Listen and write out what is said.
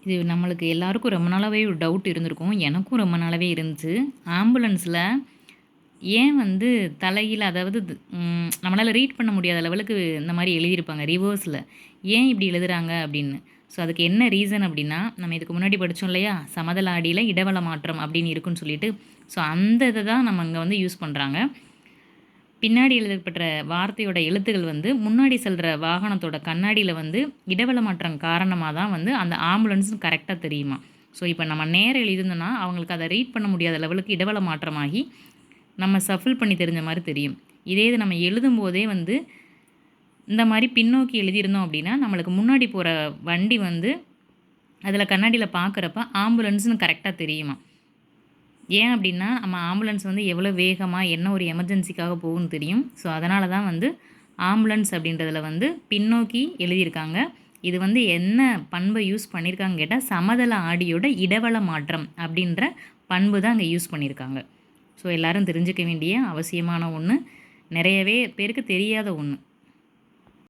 இது நம்மளுக்கு எல்லாருக்கும் ரொம்ப நாளாவே ஒரு டவுட் இருந்திருக்கும். எனக்கும் ரொம்ப நாளாவே இருந்துச்சு. ஆம்புலன்ஸ்ல ஏன் வந்து தலைகீழ அதாவது நம்மளால ரீட் பண்ண முடியாத லெவலுக்கு இந்த மாரி எழுதியிருப்பாங்க ரிவர்ஸ்ல. ஏன் இப்படி எழுதுறாங்க அப்படின்னு. ஸோ அதுக்கு என்ன ரீசன் அப்படின்னா, நம்ம இதுக்கு முன்னாடி படிச்சோம் இல்லையா? சமதள ஆடியில இடவல மாற்றம் அப்படின்னு இருக்குன்னு சொல்லிட்டு. ஸோ அந்த இத தான் நம்ம இங்க வந்து யூஸ் பண்றாங்க. பின்னாடி எழுதப்பட்ட வார்த்தையோட எழுத்துகள் வந்து முன்னாடி செல்ற வாகனத்தோட கண்ணாடியில வந்து இடவல மாற்றம் காரணமா தான் வந்து அந்த ஆம்புலன்ஸ்ன்னு கரெக்ட்டா தெரியுமாம். ஸோ இப்ப நம்ம நேரா எழுதியிருந்தோம்னா, அவங்களுக்கு அத ரீட் பண்ண முடியாத லெவலுக்கு இடவல மாற்றமாகி, நம்ம ஷஃபிள் பண்ணி தெரிஞ்ச மாரி தெரியும். இதே இது நம்ம எழுதும்போதே வந்து இந்த மாரி பின்னோக்கி எழுதியிருந்தோம் அப்படின்னா, நம்மளுக்கு முன்னாடி போற வண்டி வந்து அதில கண்ணாடியில பார்க்குறப்ப ஆம்புலன்ஸ்ன்னு கரெக்ட்டா தெரியுமாம். ஏன் அப்படின்னா, நம்ம ஆம்புலன்ஸ் வந்து எவ்வளோ வேகமா, என்ன ஒரு எமர்ஜென்சிக்காக போகும்னு தெரியும். ஸோ, அதனால தான் வந்து ஆம்புலன்ஸ் அப்படின்றதில வந்து பின்னோக்கி எழுதியிருக்காங்க. இது வந்து என்ன பண்பை யூஸ் பண்ணியிருக்காங்கன்னு கேட்டா, சமதள ஆடியோட இடவல மாற்றம் அப்படின்ற பண்பு தான் அங்க யூஸ் பண்ணியிருக்காங்க. ஸோ, எல்லாரும் தெரிஞ்சுக்க வேண்டிய அவசியமான ஒண்ணு. நெறையவே பேருக்கு தெரியாத ஒண்ணு.